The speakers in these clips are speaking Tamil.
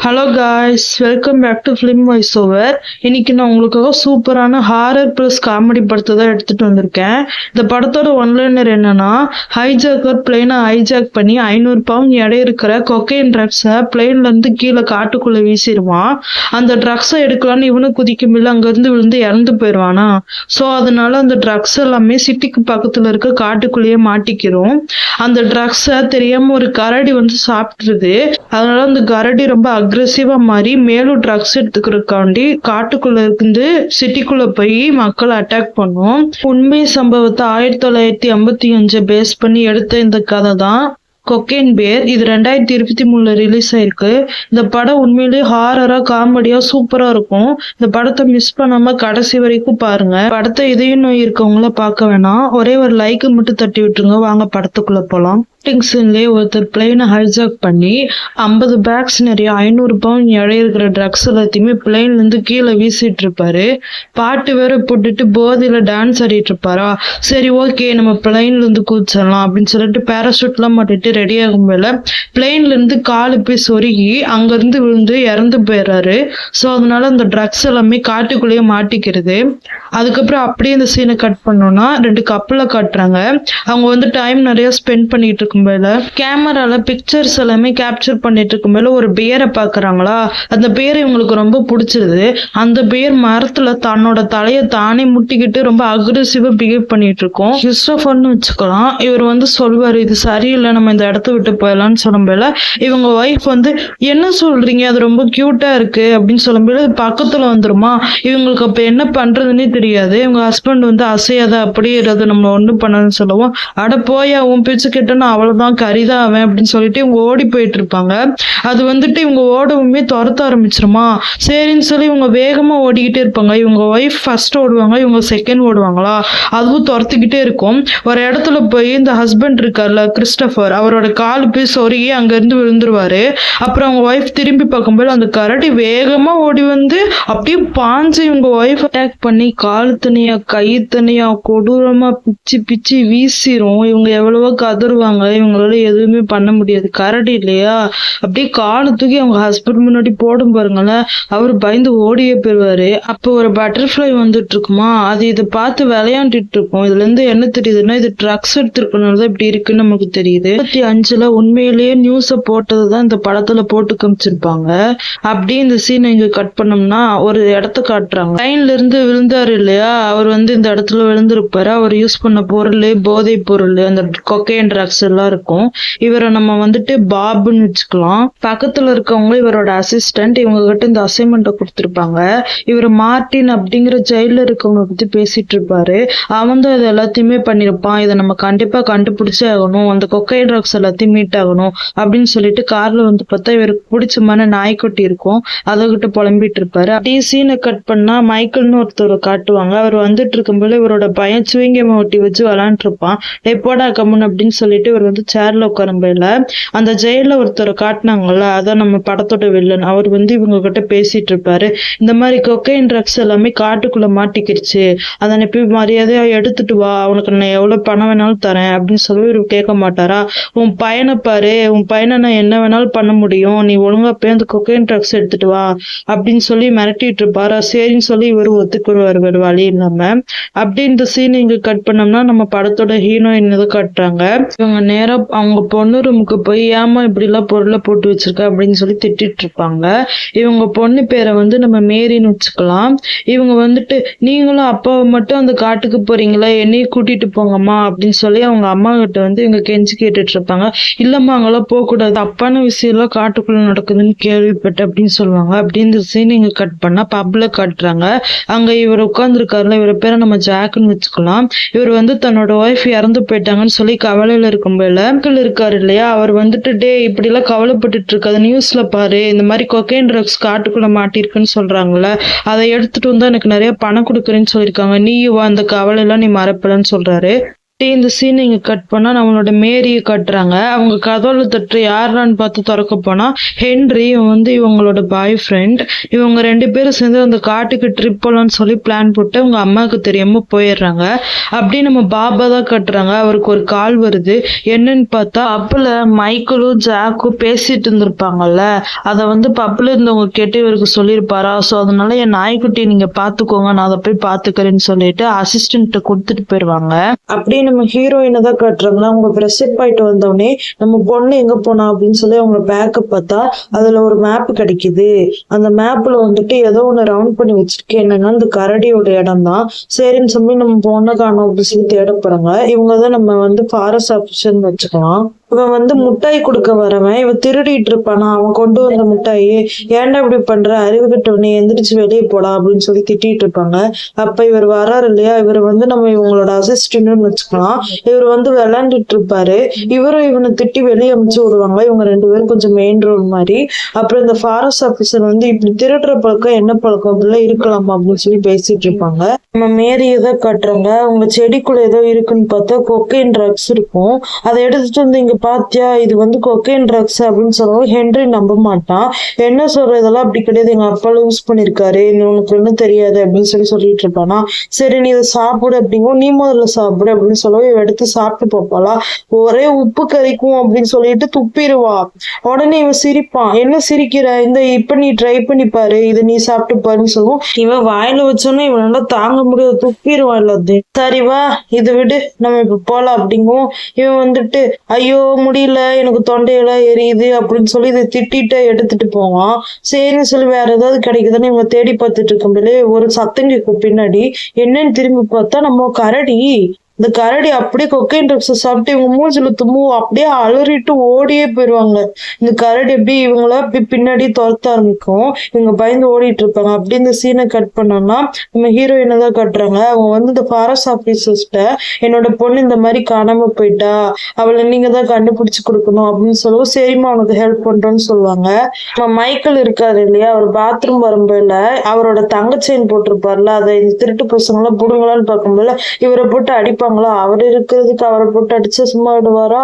Hello guys, welcome back to film voice over. இன்னைக்கு நான் உங்களுக்காக சூப்பரான ஹாரர் ப்ளஸ் காமெடி படத்தை தான் எடுத்துட்டு வந்திருக்கேன். இந்த படத்தோட ஒன்லைனர் என்னன்னா, ஹைஜாக்கர் பிளேனை ஹைஜாக் பண்ணி 500 பவுண்ட் எடை இருக்கிற கொக்கைன் ட்ரக்ஸை பிளேன்ல இருந்து கீழே காட்டுக்குள்ள வீசிடுவான். அந்த ட்ரக்ஸை எடுக்கலான்னு இவனு குதிக்குமில்ல அங்கிருந்து விழுந்து இறந்து போயிடுவானா. ஸோ அதனால அந்த ட்ரக்ஸ் எல்லாமே சிட்டிக்கு பக்கத்துல இருக்க காட்டுக்குள்ளேயே மாட்டிக்கிறோம். அந்த ட்ரக்ஸை தெரியாம ஒரு கரடி வந்து சாப்பிட்டுருது. அதனால அந்த கரடி ரொம்ப அக்ரெசிவா மாறி மேலும் ட்ரக்ஸ் எடுத்துக்கிறதுக்காண்டி காட்டுக்குள்ள இருந்து சிட்டிக்குள்ள போய் மக்களை அட்டாக் பண்ணும். உண்மை சம்பவத்தை 1955 பேஸ் பண்ணி எடுத்த இந்த கதை தான் கொக்கைன் பேர். இது 2023 ரிலீஸ் ஆயிருக்கு. இந்த படம் உண்மையிலேயே ஹாரரா காமெடியா சூப்பரா இருக்கும். இந்த படத்தை மிஸ் பண்ணாம கடைசி வரைக்கும் பாருங்க. படத்தை இதய நோய் இருக்கவங்கள பார்க்க வேணாம், ஒரே ஒரு லைக் மட்டும் தட்டி விட்டுருங்க. வாங்க படத்துக்குள்ள போலாம். ஒருத்தர் பிளேனை ஹைஜாக் பண்ணி 50 பேக்ஸ் நிறைய 500 பவுண்ட் எடை இருக்கிற ட்ரக்ஸ் எல்லாத்தையுமே பிளேன்ல இருந்து கீழே வீசிட்டு இருப்பாரு. பாட்டு வேற போட்டுட்டு போதையில டான்ஸ் ஆடிட்டு இருப்பாரா. சரி ஓகே, நம்ம பிளேன்ல இருந்து குதிச்சிடலாம் அப்படின்னு சொல்லிட்டு பேராசூட் எல்லாம் மாட்டிட்டு ரெடி ஆகும் போல பிளேன்ல இருந்து காலு போய் சொருகி அங்க இருந்து விழுந்து இறந்து போயிடுறாரு. ஸோ அதனால அந்த ட்ரக்ஸ் எல்லாமே காட்டுக்குள்ளேயே மாட்டிக்கிறது. அதுக்கப்புறம் அப்படியே இந்த சீனை கட் பண்ணோம்னா 2 கப்பலை காட்டுறாங்க. அவங்க வந்து டைம் நிறைய ஸ்பெண்ட் பண்ணிட்டு இருக்கும் போல கேமரால பிக்சர்ஸ் எல்லாமே கேப்சர் பண்ணிட்டு இருக்கும் போல ஒரு பேரை பாக்குறாங்களா. அந்த பேர் இவங்களுக்கு ரொம்ப பிடிச்சிருது. அந்த பேர் மரத்துல தன்னோட தலையை தானே முட்டிக்கிட்டு ரொம்ப அக்ரெசிவா பிஹேவ் பண்ணிட்டு இருக்கோம். கிறிஸ்டோபர்னு வச்சுக்கலாம். இவர் வந்து சொல்வாரு, இது சரியில்லை, நம்ம இந்த இடத்த விட்டு போயிடலாம்னு சொல்லும் போல இவங்க ஒய்ஃப் வந்து, என்ன சொல்றீங்க, அது ரொம்ப கியூட்டா இருக்கு அப்படின்னு சொல்லும் போது பக்கத்துல வந்துருமா. இவங்களுக்கு அப்ப என்ன பண்றதுன்னே தெரியாது. இவங்க ஹஸ்பண்ட் வந்து அசையாத அப்படியே இருந்து நம்ம ஒண்ணும் பண்ணணும்னு சொல்லுவோம். அட போயா, உன் பேச்சு கேட்டோன்னா அவ்வளவுதான், கரிதான் அவன் அப்படின்னு சொல்லிட்டு இவங்க ஓடி போயிட்டு இருப்பாங்க. அது வந்துட்டு இவங்க ஓடவுமே துரத்த ஆரம்பிச்சிருமா. சரின்னு சொல்லி இவங்க வேகமா ஓடிக்கிட்டே இருப்பாங்க. இவங்க ஒய்ஃப் ஃபர்ஸ்ட் ஓடுவாங்க, இவங்க செகண்ட் ஓடுவாங்களா. அதுவும் துரத்திக்கிட்டே இருக்கும். ஒரு இடத்துல போய் இந்த ஹஸ்பண்ட் இருக்கார்ல கிறிஸ்டோபர், அவரோட கால் போய் சொருகி அங்க இருந்து விழுந்துருவாரு. அப்புறம் அவங்க ஒய்ஃப் திரும்பி பார்க்கும்போது அந்த கரடி வேகமா ஓடி வந்து அப்படியே பாஞ்சு இவங்க ஒய்ஃப் அட்டாக் பண்ணி கால் தனியா கை தனியா கொடூரமா பிச்சு பிச்சு வீசிரும். இவங்க எவ்வளவோ கதறுவாங்க, இவங்களால எதுவுமே பண்ண முடியாது. கரடி இல்லையா, அப்படியே காலு தூக்கி அவங்க ஹஸ்பண்ட் முன்னாடி போடும் பாருங்களேன். அவர் பயந்து ஓடியே போயிருவாரு. அப்போ ஒரு பட்டர்ஃப்ளை வந்துட்டு இருக்குமா, அது இதை பார்த்து விளையாண்டுட்டு இருக்கும். இதுல இருந்து என்ன தெரியுதுன்னா, இது ட்ரக்ஸ் எடுத்திருக்கனாலதான் இப்படி இருக்குன்னு நமக்கு தெரியுது. 2005 உண்மையிலேயே நியூஸ போட்டதுதான் இந்த படத்துல போட்டு காமிச்சிருப்பாங்க. அப்படியே இந்த சீனை இங்க கட் பண்ணோம்னா ஒரு இடத்த காட்டுறாங்க. லைன்ல இருந்து விழுந்தாரு இல்லையா, அவர் வந்து இந்த இடத்துல விழுந்திருப்பாரு. அவர் யூஸ் பண்ண பொருள் போதை பொருள், அந்த கொக்கைன் ட்ரக்ஸ் எல்லாம் இருக்கும். இவரை நம்ம வந்துட்டு பாபுன்னு வச்சுக்கலாம். பக்கத்துல இருக்கவங்க இவரோட அசிஸ்டன்ட். இவங்க கிட்ட இந்த அசைன்மெண்ட்டை கொடுத்துருப்பாங்க. இவர் மார்டின் அப்படிங்கிற ஜெயில இருக்கவங்க பத்தி பேசிட்டு இருப்பாரு. அவன் தான் இது எல்லாத்தையுமே பண்ணிருப்பான். இதை நம்ம கண்டிப்பா கண்டுபிடிச்சே ஆகணும், அந்த கொக்கைன் ட்ரக்ஸ் எல்லாத்தையும் மீட் ஆகணும் அப்படின்னு சொல்லிட்டு கார்ல வந்து பார்த்தா இவருக்கு பிடிச்சமான நாய்க்குட்டி இருக்கும், அதகிட்ட புலம்பிட்டு இருப்பாரு. அப்படியே சீனை கட் பண்ணா மைக்கேல்னு ஒருத்தரை காட்டுவாங்க. அவர் வந்துட்டு இருக்கும்போது இவரோட பையன் சுவிங்கம்மா ஒட்டி வச்சு விளாண்டு இருப்பான். எப்போடா கம்முன்னு அப்படின்னு சொல்லிட்டு இவர் வந்து சேர்ல உட்காரும்போல அந்த ஜெயில ஒருத்தரை காட்டினாங்கல்ல, அதான் நம்ம படத்தோட வில்லன். அவர் வந்து இவங்க கிட்ட பேசிட்டு இருப்பாரு. இந்த மாதிரி கொக்கைன் ட்ரக்ஸ் எல்லாமே காட்டுக்குள்ள மாட்டிக்கிருச்சு, அதை போய் மரியாதையா எடுத்துட்டு வா, அவனுக்கு நான் எவ்வளவு பணம் வேணாலும் தரேன் அப்படின்னு சொல்லி இவர் கேட்க மாட்டாரா. உன் பையனை பாரு, உன் பையனை நான் என்ன வேணாலும் பண்ண முடியும், நீ ஒழுங்கா போய் அந்த கொக்கைன் ட்ரக்ஸ் எடுத்துட்டு வா அப்படின்னு சொல்லி மிரட்டிட்டு இருப்பாரா. சரின்னு சொல்லி இவர் ஒத்துக்குருவார் வேறு வழி இல்லாம. அப்படி இந்த சீன் இங்க கட் பண்ணோம்னா நம்ம படத்தோட ஹீரோயின் இதை காட்டுறாங்க. இவங்க நேரா அவங்க பொண்ணு ரூமுக்கு போய் ஏமா இப்படி எல்லாம் பொருளை போட்டு வச்சிருக்க அப்படின்னு சொல்லி திட்டிட்டு இருப்பாங்க. இவங்க பொண்ணு பேரை வந்து நம்ம மேரின்னு வச்சுக்கலாம். இவங்க வந்துட்டு, நீங்களும் அப்பாவை மட்டும் அந்த காட்டுக்கு போறீங்களா, என்னையும் கூட்டிட்டு போங்கம்மா அப்படின்னு சொல்லி அவங்க அம்மா கிட்ட வந்து இவங்க கெஞ்சி கேட்டுட்டு இருப்பாங்க. இல்லம்மா அங்கெல்லாம் போக கூடாது, அப்பான விஷயம் எல்லாம் காட்டுக்குள்ள நடக்குதுன்னு கேள்விப்பட்டேன் அப்படின்னு சொல்லுவாங்க. அப்படின்னு சீன் இங்க கட் பண்ணா பப்ல காட்டுறாங்க. அங்க இவர் உட்கார்ந்துருக்காருல, இவர பேரை நம்ம ஜாக்குன்னு வச்சுக்கலாம். இவர் வந்து தன்னோட ஒய்ஃப் இறந்து போயிட்டாங்கன்னு சொல்லி கவலையில இருக்கும் போல இருக்காரு இல்லையா, அவர் வந்துட்டு, டே இப்படி எல்லாம் கவலைப்பட்டுட்டு இருக்காது, நியூஸ்ல பாரு, இந்த மாதிரி கொக்கைன் ட்ரக்ஸ் காட்டுக்குள்ள மாட்டிருக்குன்னு சொல்றாங்கல்ல, அதை எடுத்துட்டு வந்து எனக்கு நிறைய பணம் கொடுக்குறேன்னு சொல்லியிருக்காங்க, நீ அந்த கவலை எல்லாம் நீ மறப்பலன்னு சொல்றாரு. இந்த சீன் இங்க கட் பண்ணா நம்மளோட மேரியை காட்டுறாங்க. அவங்க கதவுல தட்டுற யாருன்னு பார்த்து திறக்க போனா ஹென்றி, இவன் வந்து இவங்களோட பாய் ஃப்ரெண்ட். இவங்க 2 பேரும் சேர்ந்து அந்த காட்டுக்கு ட்ரிப் போலான்னு சொல்லி பிளான் போட்டு அவங்க அம்மாவுக்கு தெரியாம போயிடுறாங்க. அப்படியே நம்ம பாபா தான் கட்டுறாங்க. அவருக்கு ஒரு கால் வருது. என்னன்னு பார்த்தா பப்ல மைக்கிளும் ஜாக்கும் பேசிட்டு இருந்திருப்பாங்கல்ல, அதை வந்து பப்ல இருந்தவங்க கேட்டு இவருக்கு சொல்லியிருப்பாரா. ஸோ அதனால என் நாய்க்குட்டியை நீங்க பாத்துக்கோங்க, நான் அதை போய் பாத்துக்கிறேன்னு சொல்லிட்டு அசிஸ்டன்ட்ட கொடுத்துட்டு போயிருவாங்க. அப்படியே நம்ம ஹீரோயினை தான் காட்டுறாங்கன்னா, அவங்க ப்ரெஸ்அப் ஆயிட்டு வந்தோடனே நம்ம பொண்ணு எங்க போனா அப்படின்னு சொல்லி அவங்க பேக்கை பார்த்தா அதுல ஒரு மேப் கிடைக்குது. அந்த மேப்ல வந்துட்டு ஏதோ ஒண்ணு ரவுண்ட் பண்ணி வச்சிருக்கேன். என்னன்னா இந்த கரடியோட இடம் தான். சரின்னு சொல்லி நம்ம பொண்ணை காணோம் அப்படின்னு சொல்லி தேட போறாங்க. இவங்கதான் நம்ம வந்து ஃபாரஸ்ட் ஆஃபீஸர்னு வச்சுக்கலாம். இவன் வந்து முட்டாய் கொடுக்க வரவன், இவன் திருடிட்டு இருப்பானா. அவன் கொண்டு வந்த முட்டாயி, ஏன்டா இப்படி பண்ற, அறிவு கட்டவனே, எந்திரிச்சு வெளியே போடா அப்படின்னு சொல்லி திட்டிட்டு இருப்பாங்க. அப்ப இவர் வராரு இல்லையா, இவர் வந்து நம்ம இவங்களோட அசிஸ்டன்ட்னு வச்சுக்கலாம். இவர் வந்து விளையாண்டுட்டு இருப்பாரு. இவரும் இவனை திட்டி வெளியே அமுச்சு விடுவாங்க. இவங்க 2 பேரும் கொஞ்சம் மெயின் ரோல் மாதிரி. அப்புறம் இந்த ஃபாரஸ்ட் ஆஃபீஸர் வந்து இப்படி திருடுற பழக்கம் என்ன பழக்கம் அப்படிலாம் இருக்கலாமா அப்படின்னு சொல்லி பேசிட்டு இருப்பாங்க. நம்ம மேரியை தான் காட்டுறாங்க. அவங்க செடிக்குள்ள ஏதோ இருக்குன்னு பார்த்தா கொக்கைன் ட்ரக்ஸ் இருக்கும். அதை எடுத்துட்டு வந்து இங்க பாத்தியா, இது வந்து கொக்கைன் ட்ரக்ஸ் அப்படின்னு சொல்லவும் ஹென்றி நம்ப மாட்டான். என்ன சொல்ற, இதெல்லாம் அப்படி கிடையாது, எங்க அப்பால யூஸ் பண்ணிருக்காரு, உனக்கு ஒன்னும் தெரியாது அப்படின்னு சொல்லி சொல்லிட்டு இருப்பானா. சரி நீ இதை சாப்பிடு அப்படிங்கும். நீ முதல்ல சாப்பிடு அப்படின்னு சொல்லவும் இவ எடுத்து சாப்பிட்டு பார்ப்பாளா. ஒரே உப்பு கறிக்கும் அப்படின்னு சொல்லிட்டு துப்பிடுவா. உடனே இவன் சிரிப்பான். என்ன சிரிக்கிற, இந்த இப்ப நீ ட்ரை பண்ணி பாரு, இதை நீ சாப்பிட்டு பாருன்னு சொல்லுவோம். இவன் வாயில வச்சோன்னா இவனால தாங்க முடியாது, துப்பிடுவான் எல்லாத்தையும். சரி வா இதை விடு, நம்ம இப்ப போலாம் அப்படிங்கும். இவன் வந்துட்டு ஐயோ முடியல, எனக்கு தொண்டையெல்லாம் எரியுது அப்படின்னு சொல்லி இதை திட்டிட்டு எடுத்துட்டு போவான். சரின்னு சொல்லி வேற ஏதாவது கிடைக்குதுன்னு இவங்க தேடி பார்த்துட்டு இருக்கும்போது ஒரு சத்தம் கேட்கும் பின்னாடி. என்னன்னு திரும்பி பார்த்தா நம்ம கரடி. இந்த கரடி அப்படியே கொக்கைன் ட்ரக்ஸ் சாப்பிட்டு இவங்க மூஞ்சில தும்பும், அப்படியே அலறிட்டு ஓடியே போயிடுவாங்க. இந்த கரடி எப்படி இவங்கள அப்படி பின்னாடி துரத்த ஆரம்பிக்கும். இவங்க பயந்து ஓடிட்டு இருப்பாங்க. அப்படி இந்த சீனை கட் பண்ணோம்னா நம்ம ஹீரோயினை தான் கட்டுறாங்க. அவங்க வந்து இந்த ஃபாரஸ்ட் ஆபீசர்ஸ்ட என்னோட பொண்ணு இந்த மாதிரி காணாம போயிட்டா, அவளை நீங்க தான் கண்டுபிடிச்சு கொடுக்கணும் அப்படின்னு சொல்லுவோம். சரிம்மா உனக்கு ஹெல்ப் பண்றோம்னு சொல்லுவாங்க. நம்ம மைக்கேல் இருக்காரு இல்லையா, அவர் பாத்ரூம் வரும்போது அவரோட தங்க செயின் போட்டிருப்பார்ல, அதை இந்த திருட்டு பசங்களாம் புடுங்கலான்னு பார்க்கும்போது இவரை போட்டு அடிப்பாங்களா. அவர் இருக்கிறதுக்கு அவரை போட்டு அடிச்சா சும்மா விடுவாரா,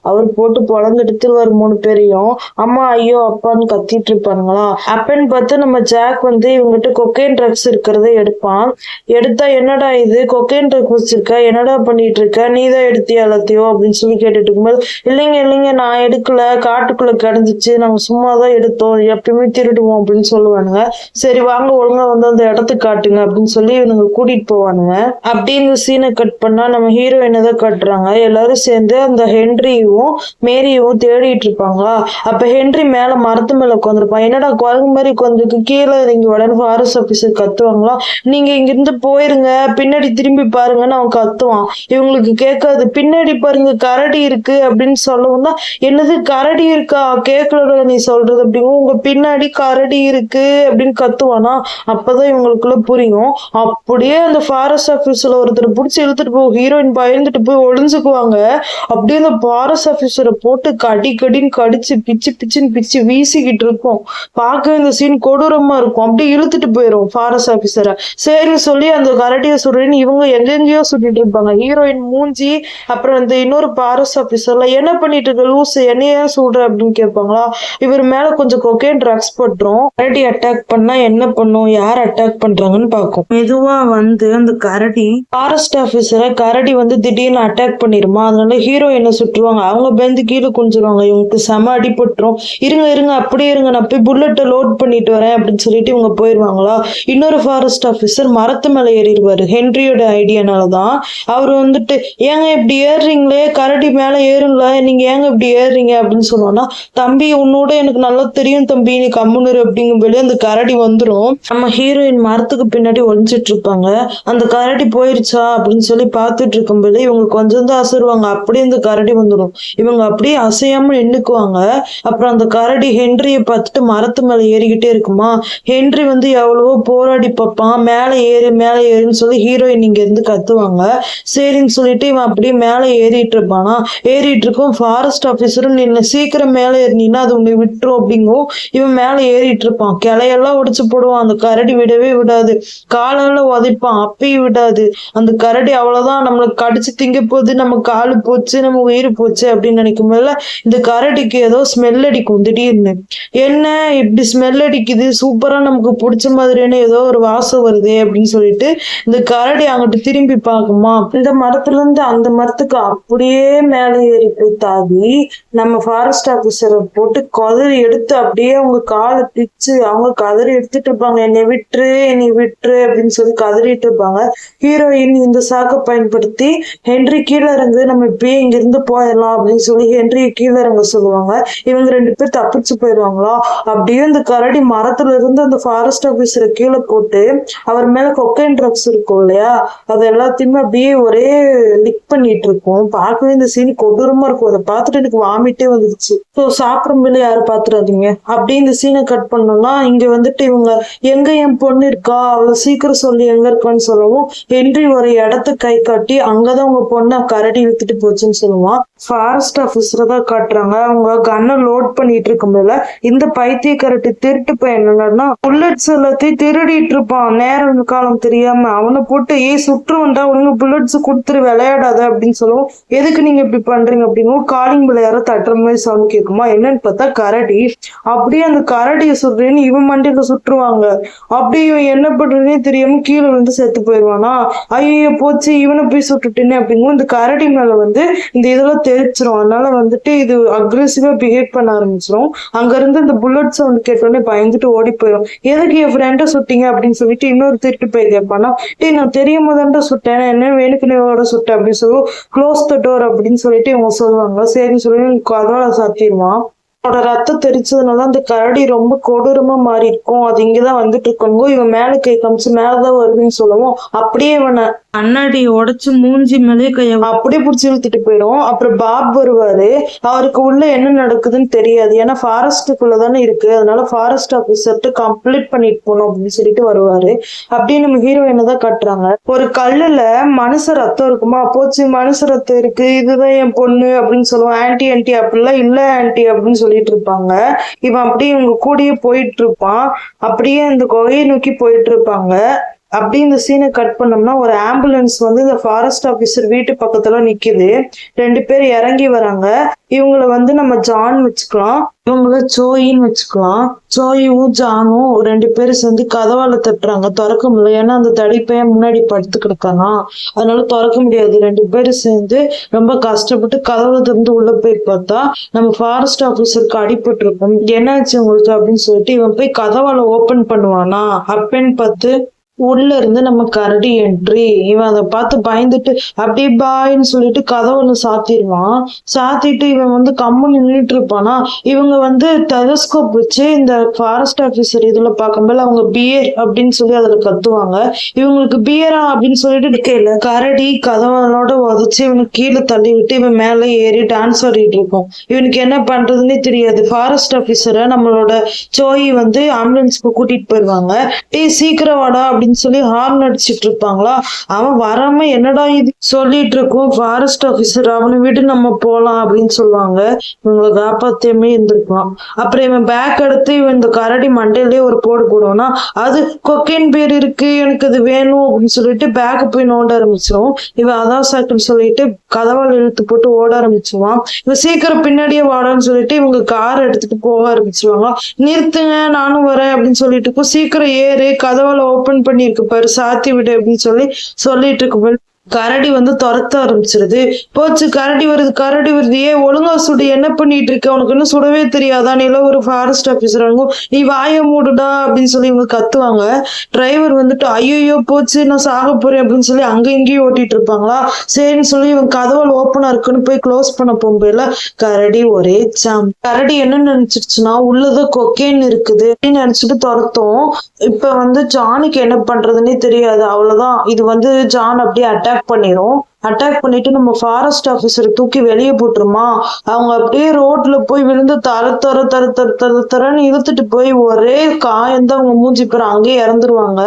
அவர் போட்டு பொழந்து எடுத்துருவாரு 3 பேரையும். அம்மா ஐயோ அப்பான்னு கத்திட்டு இருப்பானுங்களா. அப்பன்னு பார்த்து நம்ம ஜாக் வந்து இவங்ககிட்ட கொக்கைன் ட்ரக்ஸ் இருக்கிறத எடுப்பான். எடுத்தா என்னடா இது கொக்கைன் ட்ரக்ஸ் வச்சிருக்க, என்னடா பண்ணிட்டு இருக்க, நீதான் எடுத்தியா எல்லாத்தையும் அப்படின்னு சொல்லி கேட்டுட்டு இருக்கும்போது இல்லைங்க நான் எடுக்கல, காட்டுக்குள்ள கிடைஞ்சிச்சு, நாங்க சும்மாதான் எடுத்தோம், எப்பயுமே திருடுவோம் அப்படின்னு சொல்லுவானுங்க. சரி வாங்க ஒழுங்கா வந்து அந்த இடத்துக்கு காட்டுங்க அப்படின்னு சொல்லி இவனுங்க கூட்டிட்டு போவானுங்க. அப்படின்னு சீனை கட் பண்ணா நம்ம ஹீரோயினை தான் காட்டுறாங்க. எல்லாரும் சேர்ந்து அந்த ஹென்ரியும் மேரியும் தேடிட்டு இருப்பாங்க. அப்ப ஹென்றி மேல மரத்து மேல உட்காந்துருப்பான். என்னடா குரங்கு மாதிரி உட்காந்துருக்கு, கீழே இறங்கி உடனே ஃபாரஸ்ட் ஆபீசர் கத்துவாங்களா, நீங்க இங்கிருந்து போயிருங்க, பின்னாடி திரும்பி பாருங்கன்னு அவன் கத்துவான். இவங்களுக்கு கேட்காது. பின்னாடி பாருங்க கரடி இருக்கு அப்படின்னு சொல்லவும் தான், என்னது கரடி இருக்கா, கேட்கல நீ சொல்றது அப்படிங்கும். உங்க பின்னாடி கரடி இருக்கு அப்படின்னு கத்துவானா. அப்பதான் இவங்களுக்குள்ள புரியும். அப்படியே அந்த ஃபாரஸ்ட் ஆபீஸ்ல ஒருத்தர் பிடிச்சி இழுத்துட்டு போய் ஹீரோயின் பயந்துட்டு போய் ஒளிஞ்சுக்குவாங்க. அப்படியே அந்த ஃபாரஸ்ட் ஆபீசரை போட்டு கடின்னு கடிச்சு பிச்சு வீசிக்கிட்டு இருக்கும். பார்க்க இந்த சீன் கொடூரமா இருக்கும். அப்படியே இழுத்துட்டு போயிடும் ஃபாரஸ்ட் ஆபீசரை. சரின்னு சொல்லி அந்த கரடியை சுடுறேன்னு இவங்க எங்கெங்கயோ சுட்டிட்டு இருப்பாங்க. ஹீரோயின் மூஞ்சி அப்புறம் இந்த இன்னொரு ஃபாரஸ்ட் ஆபீசர்ல என்ன பண்ணிட்டு இருக்க லூஸ், என்னையே சுடுற அப்படின்னு கேட்பாங்களா. இவர் மேல கொஞ்சம் கொக்கைன் ட்ரக்ஸ் பட்டுரும். கரடி அட்டாக் பண்ணா என்ன பண்ணும், யார் அட்டாக் பண்றாங்கன்னு பார்க்கும். மெதுவா வந்து அந்த கரடி ஃபாரஸ்ட் ஆபீசரை கரடி வந்து திடீர்னு அட்டாக் பண்ணிருமா. அதனால ஹீரோயினை சுட்டுருவாங்க. அவங்க பயந்து கீழே குஞ்சிருவாங்க. இவங்களுக்கு செம அடிபட்டுரும். இருங்க அப்படியே இருங்க, நான் போய் புல்லட்டை லோட் பண்ணிட்டு வரேன் அப்படின்னு சொல்லிட்டு இவங்க போயிருவாங்களா. இன்னொரு ஃபாரஸ்ட் ஆபீசர் மரத்து மேல ஏறிடுவாரு. ஹென்ரியோட ஐடியானாலதான். அவர் வந்துட்டு ஏங்க இப்படி ஏறுறீங்களே, கரடி மேல ஏறுங்களா, நீங்க ஏங்க இப்படி ஏறுறீங்க அப்படின்னு சொல்லுவானா. தம்பி உன்னோட எனக்கு நல்லா தெரியும் தம்பி, நீ கம்முனு அப்படிங்கும்போது அந்த கரடி வந்துடும். நம்ம ஹீரோயின் மரத்துக்கு பின்னாடி ஒளிஞ்சிட்டு இருப்பாங்க. அந்த கரடி போயிருச்சா அப்படின்னு சொல்லி பார்த்துட்டு இருக்கும்போது இவங்க கொஞ்சம் தான் அசருவாங்க. அப்படியே இந்த கரடி வந்துடும். இவங்க அப்படியே அசையாம நின்னுக்குவாங்க. அப்புறம் அந்த கரடி ஹென்ரியை பார்த்துட்டு மரத்து மேல ஏறிக்கிட்டே இருக்குமா. ஹென்றி வந்து எவ்வளவோ போராடி பார்ப்பான். மேலே ஏறுன்னு சொல்லி ஹீரோயின் இங்க இருந்து கத்துவாங்க. சரின்னு சொல்லிட்டு இவன் அப்படியே மேலே ஏறிட்டு இருப்பானா. ஏறிட்டு இருக்கும். ஃபாரஸ்ட் ஆபீசரும் நின்று சீக்கிரம் மேலே ஏறினா அது உன்னை விட்டுரும் அப்படிங்கும். இவன் மேலே ஏறிட்டு இருப்பான். கிளையெல்லாம் உடைச்சு போடுவான். அந்த கரடி விடவே விடாது. காலால உதைப்பான், அப்பயும் விடாது. அந்த கரடி அவ்வளவுதான் நம்மளுக்கு கடிச்சு திங்க போகுது, நம்ம காலு போச்சு, நம்ம உயிர் போச்சு அப்படின்னு நினைக்கும் போதுல இந்த கரடிக்கு ஏதோ ஸ்மெல் அடிக்கும் திடீர்னு. என்ன இப்படி ஸ்மெல் அடிக்குது, சூப்பரா நமக்கு பிடிச்ச மாதிரியான ஏதோ ஒரு வாசம் வருது அப்படின்னு சொல்லிட்டு இந்த கரடி அங்கிட்டு திரும்பி பார்க்குமா. இந்த மரத்துல இருந்து அந்த மரத்துக்கு அப்படியே மேலே ஏறி போய் தாவி நம்ம ஃபாரஸ்ட் ஆபீசரை போட்டு கதறி எடுத்து அப்படியே அவங்க காலை பிச்சு அவங்க கதறி எடுத்துட்டு இருப்பாங்க. என்னை விட்டுரு என்னை விட்டுரு அப்படின்னு சொல்லி கதறிட்டு இருப்பாங்க. ஹீரோயின் இந்த சாக்கை பயன்படுத்தி ஹென்றி கீழே இறங்கு, நம்ம இப்பயே இங்க இருந்து போயிடலாம் அப்படின்னு சொல்லி ஹென்ரிய கீழே இறங்க சொல்லுவாங்க. இவங்க 2 பேர் தப்பிச்சு போயிடுவாங்களா. அப்படியே இந்த கரடி மரத்துல இருந்து அந்த ஃபாரஸ்ட் ஆபீசரை கீழே போட்டு அவர் மேல கொக்கைன் ட்ரக்ஸ் இருக்கும் இல்லையா, அது எல்லாத்தையுமே அப்படியே ஒரே லிக் பண்ணிட்டு இருக்கும். பார்க்கவே இந்த சீன் கொடூரமா இருக்கும். அதை பார்த்துட்டு எனக்கு வாமிட்டே வந்துருச்சு. ஸோ சாப்பிடும் போது யாரும் பாத்துறாதீங்க. அப்படியே இந்த சீனை கட் பண்ணோம்னா இங்க வந்துட்டு இவங்க எங்க என் பொண்ணு இருக்கா, அவளை சீக்கிரம் சொல்லி எங்க இருக்கான்னு சொல்லவும் ஹென்றி ஒரு இடத்த கை காட்டி அங்கதான் உங்க பொண்ணை கரடி வித்துட்டு போச்சுன்னு சொல்லுவான். ஃபாரஸ்ட் ஆபீசரை தான் காட்டுறாங்க. அவங்க கன்னை லோட் பண்ணிட்டு இருக்கும்போது இந்த பைத்திய கரடி திருட்டு பையன் என்னன்னா புல்லட்ஸ் எல்லாத்தையும் திருடிட்டு இருப்பான். நேரம் காலம் தெரியாம அவனை போட்டு சுற்றுவன்டா, ஒழுங்கு புல்லட்ஸ் கொடுத்துரு விளையாடாத அப்படின்னு சொல்லுவோம். எதுக்கு நீங்க இப்படி பண்றீங்க அப்படின்னு காலிங் பிள்ளை யாரோ தட்டுற மாதிரி சவுண்ட் கேட்குமா. என்னன்னு பார்த்தா கரடி. அப்படியே அந்த கரடியை சுடுறேன்னு இவன் மண்டியில சுற்றுவாங்க. அப்படியே இவன் என்ன பண்றதுன்னே தெரியாம கீழே வந்து செத்து போயிடுவானா. ஐயோ போச்சு இவனை போய் சுட்டுட்டேன்னு அப்படிங்கும். இந்த கரடி மேல வந்து இந்த இதெல்லாம் தெரிச்சிரும். அதனால வந்துட்டு இது அக்ரெசிவா பிஹேவ் பண்ண ஆரம்பிச்சிடும். அங்க இருந்து இந்த புல்லட் சவுண்ட் கேட்டோடனே பயந்துட்டு ஓடி போயிடும். எதுக்கு என் ஃப்ரெண்டை சுட்டீங்க அப்படின்னு சொல்லிட்டு இன்னொரு திருட்டு போய் கேட்பானா. நான் தெரியாம தான்டா சுட்டேன், என்ன வேணுக்குனேவோட சுட்டேன் அப்படின்னு சொல்லி க்ளோஸ் த டோர் அப்படின்னு சொல்லிட்டு இவங்க சொல்லுவாங்க. சரின்னு சொல்லி கதவை சாத்திடுவான். அவனோட ரத்தம் தெரிச்சதுனால அந்த கரடி ரொம்ப கொடூரமா மாறி இருக்கும். அது இங்கதான் வந்துட்டு இருக்கணும். இவன் மேல கை காமிச்சு மேலதான் வருதுன்னு சொல்லவும் அப்படியே இவனை கண்ணாடி உடைச்சு மூஞ்சி மேலே கைய அப்படியே பிடிச்சி இழுத்துட்டு போயிடும். அப்புறம் பாப் வருவாரு. அவருக்கு உள்ள என்ன நடக்குதுன்னு தெரியாது, ஏன்னா ஃபாரஸ்டுக்குள்ளதானே இருக்கு. அதனால ஃபாரஸ்ட் ஆபீசர்ட்டு கம்ப்ளீட் பண்ணிட்டு போகணும் அப்படின்னு சொல்லிட்டு வருவாரு. அப்படியே நம்ம ஹீரோயினை தான் கட்டுறாங்க. ஒரு கல்லுல மனுஷ ரத்தம் இருக்குமா, போச்சு மனுஷ ரத்தம் இருக்கு, இதுதான் என் பொண்ணு அப்படின்னு சொல்லுவான். ஆன்டி ஆன்டி அப்படிலாம் இல்ல ஆன்டி அப்படின்னு சொல்லிட்டு இருப்பாங்க. இவன் அப்படியே இவங்க கூடயே போயிட்டு இருப்பான். அப்படியே இந்த குகையை நோக்கி போயிட்டு இருப்பாங்க. அப்படி இந்த சீனை கட் பண்ணோம்னா ஒரு ஆம்புலன்ஸ் வந்து இந்த ஃபாரஸ்ட் ஆபீசர் வீட்டு பக்கத்துல நிக்குது. 2 பேர் இறங்கி வராங்க. இவங்களை வந்து நம்ம ஜான் வச்சுக்கலாம், இவங்கள ஜோயின்னு வச்சுக்கலாம். ஜோயும் ஜானும் 2 பேரும் சேர்ந்து கதவால தட்டுறாங்க. திறக்க முடியல, ஏன்னா அந்த தடிப்பையன் முன்னாடி படுத்து கிடக்கானா, அதனால திறக்க முடியாது. 2 பேரும் சேர்ந்து ரொம்ப கஷ்டப்பட்டு கதவை திறந்து உள்ள போய் பார்த்தா நம்ம ஃபாரஸ்ட் ஆபீசருக்கு அடிபட்டு இருக்கும். என்னாச்சு உங்களுக்கு அப்படின்னு சொல்லிட்டு இவன் போய் கதவால ஓபன் பண்ணுவானா. அப்பன்னு பார்த்து உள்ள இருந்து நம்ம கரடி என்ட்ரி. இவன் அதை பார்த்து பயந்துட்டு அப்படியே பாயின்னு சொல்லிட்டு கதவுல சாத்திடுவான். சாத்திட்டு இவன் வந்து கம்முன்னு நின்றுட்டு இருப்பானா. இவங்க வந்து டெலஸ்கோப் வச்சு இந்த ஃபாரஸ்ட் ஆபீசர் இதுல பார்க்கும்போது அவங்க பியர் அப்படின்னு சொல்லி அதுல கத்துவாங்க. இவங்களுக்கு பியரா அப்படின்னு சொல்லிட்டு இருக்கையில கரடி கதவனோட உதச்சு இவனுக்கு கீழே தள்ளி விட்டு இவன் மேல ஏறி டான்ஸ் ஆடிட்டு இருக்கும். இவனுக்கு என்ன பண்றதுன்னே தெரியாது. ஃபாரஸ்ட் ஆபீசரை நம்மளோட ஜோயி வந்து ஆம்புலன்ஸ்க்கு கூட்டிட்டு போயிருவாங்க. சீக்கிரம் வாடா அப்படின்னு சொல்லி ஹார்ன் அடிச்சிட்டு இருப்பாங்களா. அவன் வராம என்னடா இது சொல்லிட்டு இருக்கும். ஃபாரஸ்ட் ஆபீசர் அவனை விட்டு நம்ம போலாம் அப்படின்னு சொல்லுவாங்க. இவங்களை காப்பாத்தியமே இருந்திருக்கலாம். அப்புறம் இவன் பேக் எடுத்து இவன் இந்த கரடி மண்டையிலேயே ஒரு போடு போடுவானா. அது கொக்கைன் பேர் இருக்கு, எனக்கு அது வேணும் அப்படின்னு சொல்லிட்டு பேக்கு போய் நோண்ட ஆரம்பிச்சிடும். இவன் அதான் சாக்குன்னு சொல்லிட்டு கதவால் இழுத்து போட்டு ஓட ஆரம்பிச்சுவான். இவன் சீக்கிரம் பின்னாடியே வாடான்னு சொல்லிட்டு இவங்க கார் எடுத்துட்டு போக ஆரம்பிச்சிருவாங்க. நிறுத்துங்க நானும் வரேன் அப்படின்னு சொல்லிட்டு இருக்கும். சீக்கிரம் ஏறு, கதவால ஓபன் பண்ணிருக்கு பாரு, சாத்தி விடு அப்படின்னு சொல்லிட்டு இருக்கு. கரடி வந்து துரத்த ஆரம்பிச்சிருது. போச்சு கரடி வருது ஒழுங்கா சுடு, என்ன பண்ணிட்டு இருக்க, உனக்கு இன்னும் சுடவே தெரியாதா, நீ எல்லாம் ஒரு ஃபாரஸ்ட் ஆபீசர், நீ வாய மூடுடா அப்படின்னு சொல்லி இவங்க கத்துவாங்க. டிரைவர் வந்துட்டு ஐயோ போச்சு நான் சாக போறேன் அப்படின்னு சொல்லி அங்க இங்கேயும் ஓட்டிட்டு இருப்பாங்களா. சரின்னு சொல்லி இவங்க கதவால் ஓப்பனா இருக்குன்னு போய் க்ளோஸ் பண்ண போகும்போதுல கரடி ஒரே சாம். கரடி என்ன நினைச்சிருச்சுன்னா உள்ளதான் கொக்கைன் இருக்குது அப்படின்னு நினைச்சிட்டு துரத்தும். இப்ப வந்து ஜானுக்கு என்ன பண்றதுன்னே தெரியாது. அவ்வளவுதான், இது வந்து ஜான் அப்படியே அட்டாக் பண்ணிரும். அட்டாக் பண்ணிட்டு நம்ம ஃபாரஸ்ட் ஆபீசரை தூக்கி வெளியே போட்டுருமா. அவங்க அப்படியே ரோட்ல போய் விழுந்து தரன்னு இழுத்துட்டு போய் ஒரே காயந்தான் அவங்க மூஞ்சி பேர் அங்கேயே இறந்துருவாங்க.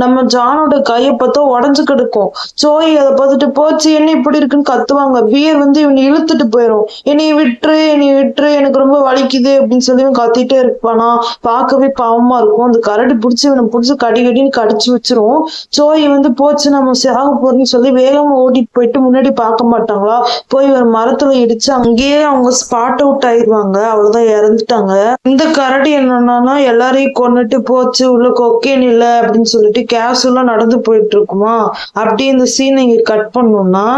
நம்ம ஜானோட கையை பார்த்தா உடஞ்சு கிடக்கும். சோய் அதை பார்த்துட்டு போச்சு என்ன இப்படி இருக்குன்னு கத்துவாங்க. பியர் வந்து இவனை இழுத்துட்டு போயிடும். என்னை விட்டுரு எனக்கு ரொம்ப வலிக்குது அப்படின்னு சொல்லி இவன் கத்திட்டே இருப்பானா. பார்க்கவே பாவமா இருக்கும். அந்த கரடி பிடிச்சி இவனை பிடிச்சி கடின்னு கடிச்சு வச்சிரும். சோய் வந்து போச்சு நம்ம சாக போறேன்னு சொல்லி வேகமா ஓடிட்டு போயிட்டு முன்னாடி பார்க்க மாட்டாங்களா, போய் ஒரு மரத்துல இடிச்சு அங்கேயே அவங்க ஸ்பாட் அவுட் ஆயிருவாங்க, அவ்வளவுதான் இறந்துட்டாங்க. இந்த கரடி என்னன்னா எல்லாரையும் கொன்னுட்டு போச்சு, உள்ள கொக்கேன் இல்ல அப்படின்னு சொல்லிட்டு கேஷுவலா நடந்து போயிட்டு இருக்குமா. அப்படி இந்த சீனை இங்க கட் பண்ணோம்னா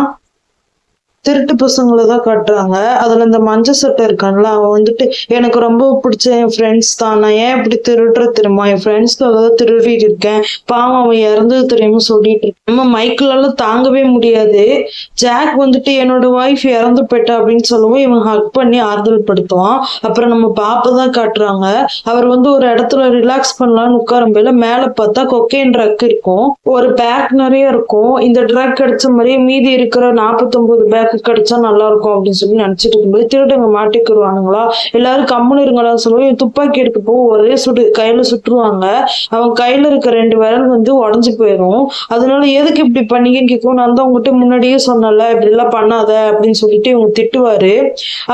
திருட்டு பசங்களை தான் காட்டுறாங்க. அதுல இந்த மஞ்சள் சட்டை இருக்கான்ல, அவன் வந்துட்டு எனக்கு ரொம்ப பிடிச்ச என் ஃப்ரெண்ட்ஸ் தான், நான் ஏன் இப்படி திருடுற தெரியுமா, என் ஃப்ரெண்ட்ஸ்க்காக தான் திருடிட்டு இருக்கேன், பாவம் அவன் இறந்தது தெரியுமா சொல்லிட்டு இருக்கேன். நம்ம மைக்கிளால தாங்கவே முடியாது. ஜாக் வந்துட்டு என்னோட ஒய்ஃப் இறந்து போயிட்டா அப்படின்னு சொல்லவும் இவன் ஹக் பண்ணி ஆறுதல் படுத்துவான். அப்புறம் நம்ம பாப்பா தான் காட்டுறாங்க. அவர் வந்து ஒரு இடத்துல ரிலாக்ஸ் பண்ணலாம்னு உட்காரும்போது மேல பார்த்தா கொக்கைன் ட்ரக் இருக்கும், ஒரு பேக் நிறைய இருக்கும். இந்த ட்ரக் கிடைச்ச மாதிரியே மீதி இருக்கிற 49 பேக் கிடைச்சா நல்லா இருக்கும் அப்படின்னு சொல்லி நினைச்சிட்டு இருக்கும்போது திருடங்க மாட்டிக்கிடுவானுங்களா. எல்லாரும் கம்முன்னு இருங்களா சொல்லுவோம். இவன் துப்பாக்கி எடுக்க போக ஒரே கையில சுட்டுருவாங்க. அவன் கையில இருக்க 2 விரல் வந்து உடஞ்சு போயிடும். அதனால எதுக்கு இப்படி பண்ணீங்கன்னு கேட்கும். நான் தான் உங்ககிட்ட முன்னாடியே சொன்னல இப்படி எல்லாம் பண்ணாத அப்படின்னு சொல்லிட்டு இவங்க திட்டுவாரு.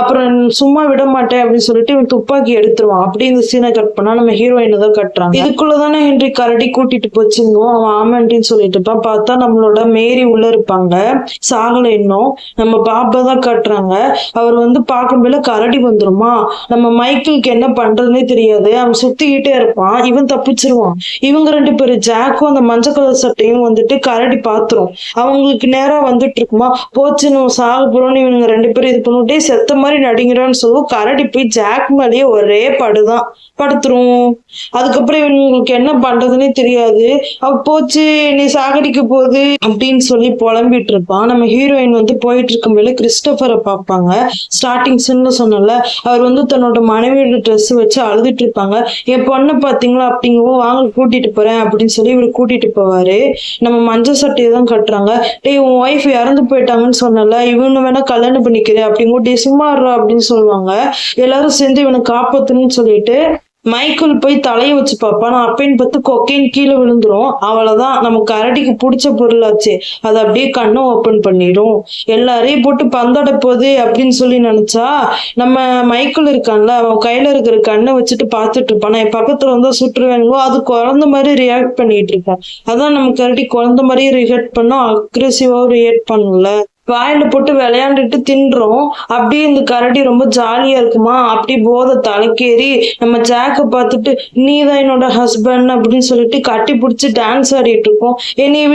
அப்புறம் சும்மா விட மாட்டேன் அப்படின்னு சொல்லிட்டு இவன் துப்பாக்கி எடுத்துருவான். அப்படி இந்த சீனை கட் பண்ணா நம்ம ஹீரோயினை தான் கட்டுறாங்க. இதுக்குள்ளதானே ஹென்றி கரடி கூட்டிட்டு போச்சுங்க. அவன் ஆமாண்டின்னு சொல்லிட்டு இருப்பான். பார்த்தா நம்மளோட மேரி உள்ள இருப்பாங்க, சாகல இன்னும். நம்ம பாப்பா தான் காட்டுறாங்க. அவர் வந்து பார்க்கும்போது கரடி வந்துருமா. நம்ம மைக்கிளுக்கு என்ன பண்றதுன்னே தெரியாது. அவன் சுத்திக்கிட்டே இருப்பான், இவன் தப்பிச்சிருவான். இவங்க 2 பேரும் ஜாக்கும் அந்த மஞ்சள் கலர் சட்டையும் வந்துட்டு கரடி பாத்துரும். அவங்களுக்கு நேரா வந்துட்டு இருக்குமா. போச்சு நம்ம சாக போறோம்னு இவங்க 2 பேரும் இது பண்ணிட்டே செத்த மாதிரி நடிங்கிறான்னு சொல்லுவோம். கரடி போய் ஜாக் மேலேயே ஒரே படுதான் படுத்துரும். அதுக்கப்புறம் இவங்களுக்கு என்ன பண்றதுன்னே தெரியாது. அவ போச்சு நீ சாகடிக்க போகுது அப்படின்னு சொல்லி புலம்பிட்டு இருப்பான். நம்ம ஹீரோயின் வந்து போயிட்டு இருக்கும்போது கிறிஸ்டோபரை பார்ப்பாங்க. ஸ்டார்டிங் சீன்ல சொன்னல, அவர் வந்து தன்னோட மனைவியோட ட்ரெஸ் வச்சு அழுதுட்டு இருப்பாங்க. என் பொண்ணை பாத்தீங்களா அப்படிங்கவோ வாங்க கூட்டிட்டு போறேன் அப்படின்னு சொல்லி இவர் கூட்டிட்டு போவாரு. நம்ம மஞ்சள் சட்டையை தான் கட்டுறாங்க. டேய் உன் ஒய்ஃப் இறந்து போயிட்டாங்கன்னு சொன்னல, இவனு வேணா கல்யாணம் பண்ணிக்கிறேன் அப்படிங்கோ. டே சும்மா அப்படின்னு சொல்லுவாங்க. எல்லாரும் சேர்ந்து இவனை காப்பாத்துன்னு சொல்லிட்டு மைக்கிள் போய் தலையை வச்சு பார்ப்பான். நான் அப்பேன்னு பார்த்து கொக்கைன் கீழே விழுந்துரும். அவ்வளவுதான், நம்ம கரடிக்கு பிடிச்ச பொருளாச்சு, அதை அப்படியே கண்ணை ஓப்பன் பண்ணிடும். எல்லாரையும் போட்டு பந்தாட போகுது அப்படின்னு சொல்லி நினைச்சா நம்ம மைக்கிள் இருக்கான்ல, அவன் கையில இருக்கிற கண்ணை வச்சுட்டு பார்த்துட்டு இருப்பான். என் பக்கத்துல வந்தா சுட்டுருவேங்களோ, அது குழந்தை மாதிரி ரியாக்ட் பண்ணிட்டு இருப்பான். அதான் நம்ம கரடி குழந்தை மாதிரி ரியாக்ட் பண்ணோம், அக்ரெசிவா ரியாக்ட் பண்ணல. வாயில போட்டு விளையாண்டுட்டு தின்றோம். அப்படியே இந்த கரடி ரொம்ப ஜாலியா இருக்குமா. அப்படி போதை தலைக்கேறி நம்ம ஜாக்க பார்த்துட்டு நீதான் என்னோட ஹஸ்பண்ட் அப்படின்னு சொல்லிட்டு கட்டி பிடிச்சி டான்ஸ் ஆடிட்டு இருக்கோம். என்னைய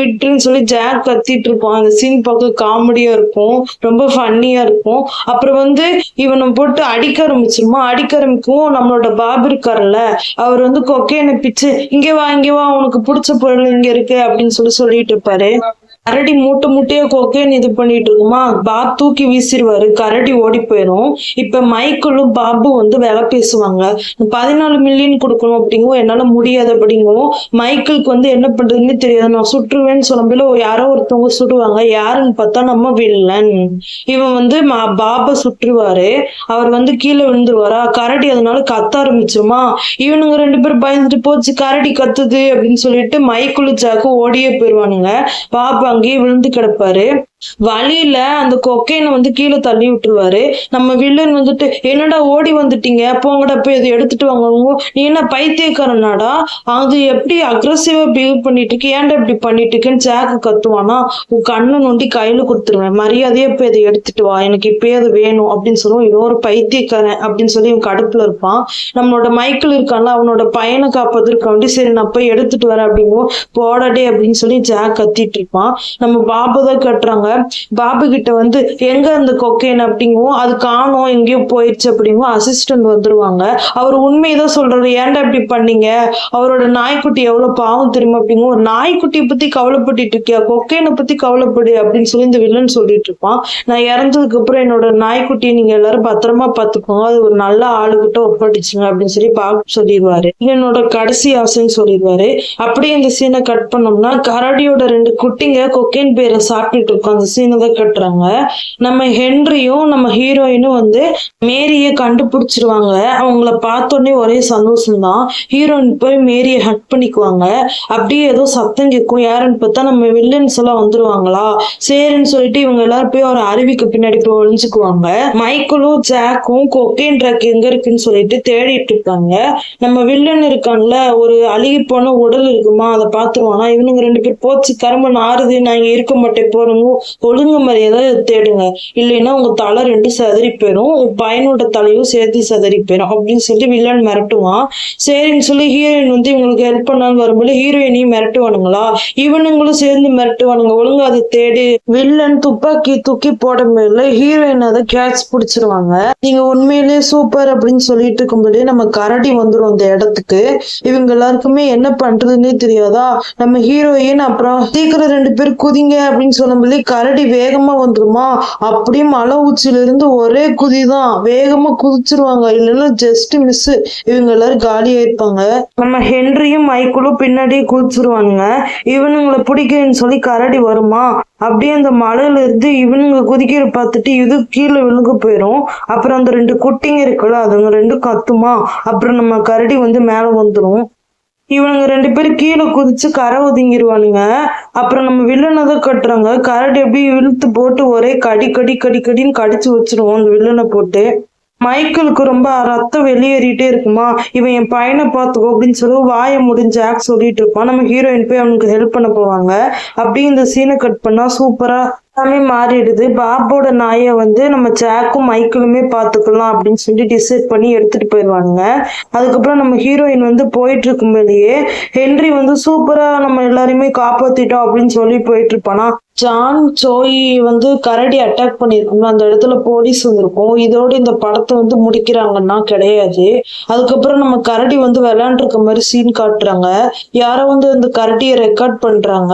விட்டுருன்னு சொல்லி ஜாக் கத்திட்டு இருப்போம். அந்த சீன் பார்க்க காமெடியா இருக்கும், ரொம்ப ஃபன்னியா இருக்கும். அப்புறம் வந்து இவனை போட்டு அடிக்க ஆரம்பிக்கவும் நம்மளோட பாபு இருக்காருல்ல, அவர் வந்து கொக்கையனை பிச்சு இங்கே வா உனக்கு பிடிச்ச பொருள் இங்க இருக்கு அப்படின்னு சொல்லிட்டு இருப்பாரு. கரடி மூட்டையா கொக்கைன் இது பண்ணிட்டு இருக்குமா. பாப் தூக்கி வீசிடுவாரு, கரடி ஓடி போயிடும். இப்ப மைக்கிளும் பாபு வந்து வேலை பேசுவாங்க. 14 மில்லியன் கொடுக்கணும் அப்படிங்கும், என்னால முடியாது அப்படிங்கும். மைக்கிளுக்கு வந்து என்ன பண்றதுன்னு தெரியாது. நான் சுட்டுருவேன்னு சொல்லும்போது யாரோ ஒருத்தவங்க சுடுவாங்க. யாருன்னு பார்த்தா நம்ம வில்லன். இவன் வந்து பாபா சுட்டுருவாரு. அவர் வந்து கீழே விழுந்துருவாரா. கரடி அதனால கத்த ஆரம்பிச்சுமா. இவனுங்க 2 பேரும் பயந்துட்டு போச்சு கரடி கத்துது அப்படின்னு சொல்லிட்டு மைக்கிளும் ஜாக்கும் ஓடியே போயிடுவானுங்க. பாபா அங்கேயே விழுந்து கிடப்பாரு. வழியில அந்த கொக்கைனை வந்து கீழே தள்ளி விட்டுருவாரு. நம்ம வில்லன் வந்துட்டு என்னடா ஓடி வந்துட்டீங்க, போங்கடா போய் அதை எடுத்துட்டு வாங்க. நீ என்ன பைத்தியக்காரனாடா, அது எப்படி அக்ரெசிவா பிஹேவ் பண்ணிட்டு இருக்கு, ஏன்டா இப்படி பண்ணிட்டு இருக்கேன்னு ஜாக்கு கத்துவானா. உன் கண்ணை நோண்டி கையில கொடுத்துருவேன், மரியாதையா போய் அதை எடுத்துட்டு வா, எனக்கு இப்பயே அது வேணும் அப்படின்னு சொல்லுவோம். இன்னொரு பைத்தியக்காரன் அப்படின்னு சொல்லி இவன் கடுப்புல இருப்பான். நம்மளோட மைக்கிள் இருக்கான்ல, அவனோட பையனை காப்பதற்கு வேண்டி சரி நான் போய் எடுத்துட்டு வரேன் அப்படிங்கும். போடாடே அப்படின்னு சொல்லி ஜாக் கத்திட்டு இருப்பான். நம்ம பாபு தான் கட்டுறாங்க. பாபு கிட்ட வந்து எங்க அந்த கொக்கைன் அப்படிங்கும், அது காணோம் எங்கேயோ போயிடுச்சு அப்படிங்கும். அசிஸ்டன்ட் வந்துருவாங்க. அவர் உண்மையதான் சொல்றாரு, ஏன்டா இப்படி பண்ணீங்க, அவரோட நாய்க்குட்டி எவ்வளவு பாவம் தெரியுமா அப்படிங்கும். ஒரு நாய்க்குட்டியை பத்தி கவலைப்பட்டு இருக்கியா, கொக்கைனை பத்தி கவலைப்படு அப்படின்னு சொல்லி இந்த வில்லன் சொல்லிட்டு இருப்பான். நான் இறந்ததுக்கு அப்புறம் என்னோட நாய்க்குட்டியை நீங்க எல்லாரும் பத்திரமா பாத்துக்கோங்க, அது ஒரு நல்ல ஆளுகிட்ட ஒப்படைச்சுங்க அப்படின்னு சொல்லி பாபு சொல்லிடுவாரு. என்னோட கடைசி ஆசைன்னு சொல்லிடுவாரு. அப்படியே இந்த சீனை கட் பண்ணோம்னா கரடியோட 2 குட்டிங்க கொக்கைன் பேரை சாப்பிட்டுட்டு இருக்கும். அந்த சீனை தான் கட்டுறாங்க. நம்ம ஹென்ரியும் நம்ம ஹீரோயினும் வந்து மேரியை கண்டுபிடிச்சிருவாங்க. அவங்கள பார்த்தோன்னே ஒரே சந்தோஷம்தான். ஹீரோயின் போய் மேரியை ஹக் பண்ணிக்குவாங்க. அப்படியே ஏதோ சத்தம் கேட்கும். யாருன்னு பார்த்தா நம்ம வில்லன்ஸ் எல்லாம் வந்துருவாங்களா, சரின்னு சொல்லிட்டு இவங்க எல்லாரும் போய் ஒரு அருவிக்கு பின்னாடி போய் ஒளிஞ்சுக்குவாங்க. மைக்கேலும் ஜாக்கும் கொக்கைன் ட்ரக் எங்க இருக்குன்னு சொல்லிட்டு தேடிட்டு இருக்காங்க. நம்ம வில்லன் இருக்கான்ல, ஒரு அழுகி போன உடல் இருக்குமா, அதை பார்த்துருவாங்க. இவனுங்க 2 பேர் போச்சு கரும்பு நாறுது, நான் இங்க இருக்க மாட்டேன் போறவங்க ஒழுங்கு மரியாதை தேடுங்க, இல்லைன்னா உங்க தலை 2 சதறி போயிடும், பையனோட தலையும் சேர்த்து சதறி போயிடும் அப்படின்னு சொல்லி வில்லன் மிரட்டுவான். சரின்னு சொல்லி ஹீரோயின் வந்து இவங்களுக்கு ஹெல்ப் பண்ணான்னு வரும்போது ஹீரோயினையும் மிரட்டுவானுங்களா, இவனுங்களும் சேர்ந்து மிரட்டுவானுங்க. ஒழுங்கு அதை தேடி வில்லன் துப்பாக்கி தூக்கி போட மேல ஹீரோயின் அதை கேட்ச் பிடிச்சிருவாங்க. நீங்க உண்மையிலேயே சூப்பர் அப்படின்னு சொல்லிட்டு இருக்கும்போதே நம்ம கரடி வந்துடும் அந்த இடத்துக்கு. இவங்க எல்லாருக்குமே என்ன பண்றதுன்னே தெரியாதா. நம்ம ஹீரோயின் அப்புறம் சீக்கிரம் 2 பேர் குதிங்க அப்படின்னு சொல்லும்போது கரடி வேகமா வந்துருமா. அப்படியே மலை உச்சில இருந்து ஒரே குதிதான், வேகமா குதிச்சிருவாங்க. இல்லைன்னா ஜஸ்ட் மிஸ், இவங்க எல்லாரும் காலி ஆயிருப்பாங்க. நம்ம ஹென்ரியும் மைக்கேலும் பின்னாடியே குதிச்சிருவாங்க. இவனுங்களை பிடிக்குன்னு சொல்லி கரடி வருமா. அப்படியே அந்த மலையில இருந்து இவனுங்க குதிக்கிற பார்த்துட்டு இது கீழே விழுங்க போயிடும். அப்புறம் அந்த 2 குட்டிங்க இருக்குல்ல, அதுங்க 2 கத்துமா. அப்புறம் நம்ம கரடி வந்து மேல வந்துடும். இவனுங்க 2 பேரும் கீழே குதிச்சு கரை ஒதுங்கிடுவானுங்க. அப்புறம் நம்ம வில்லனை தான் கட்டுறாங்க. கரடி அப்படியே இழுத்து போட்டு ஒரே கடின்னு கடிச்சு வச்சிருவோம் அந்த வில்லனை போட்டு. மைக்கேலுக்கு ரொம்ப ரத்தம் வெளியேறிட்டே இருக்குமா. இவன் என் பையனை பார்த்துக்கோ அப்படின்னு சொல்லி வாயை முடிஞ்ச ஜாக் சொல்லிட்டு இருப்பான். நம்ம ஹீரோயின் போய் அவனுக்கு ஹெல்ப் பண்ண போவாங்க. அப்படியே இந்த சீனை கட் பண்ணா சூப்பரா எல்லாமே மாறிடுது. பாபோட நாயை வந்து நம்ம ஜாக்கும் மைக்கேலுமே பார்த்துக்கலாம் அப்படின்னு சொல்லி டிசைட் பண்ணி எடுத்துட்டு போயிடுவாங்க. அதுக்கப்புறம் நம்ம ஹீரோயின் வந்து போயிட்டு இருக்கும் போதே ஹென்றி வந்து சூப்பரா நம்ம எல்லாருமே காப்பாத்திட்டோம் அப்படின்னு சொல்லி போயிட்டு இருப்பானா. ஜான் சோயி வந்து கரடி அட்டாக் பண்ணிருக்கோம், அந்த இடத்துல போலீஸ் வந்திருக்கும். இதோட இந்த படத்தை வந்து முடிக்கிறாங்கன்னா கிடையாது. அதுக்கப்புறம் நம்ம கரடி வந்து விளையாண்டுருக்க மாதிரி சீன் காட்டுறாங்க. யாரோ வந்து அந்த கரடியை ரெக்கார்ட் பண்றாங்க.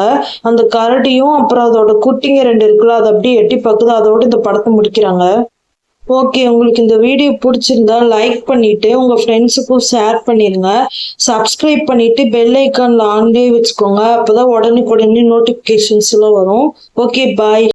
அந்த கரடியும் அப்புறம் அதோட குட்டிங்க 2 இருக்குல்ல, அதை அப்படியே எட்டி பார்க்குது. அதோட இந்த படத்தை முடிக்கிறாங்க. ஓகே, உங்களுக்கு இந்த வீடியோ பிடிச்சிருந்தா லைக் பண்ணிட்டு உங்க ஃப்ரெண்ட்ஸுக்கும் ஷேர் பண்ணிருங்க. சப்ஸ்கிரைப் பண்ணிட்டு பெல் ஐக்கான்ல ஆன்லயே வச்சுக்கோங்க. அப்பதான் உடனுக்குடனே நோட்டிபிகேஷன்ஸ் எல்லாம் வரும். ஓகே, பாய்.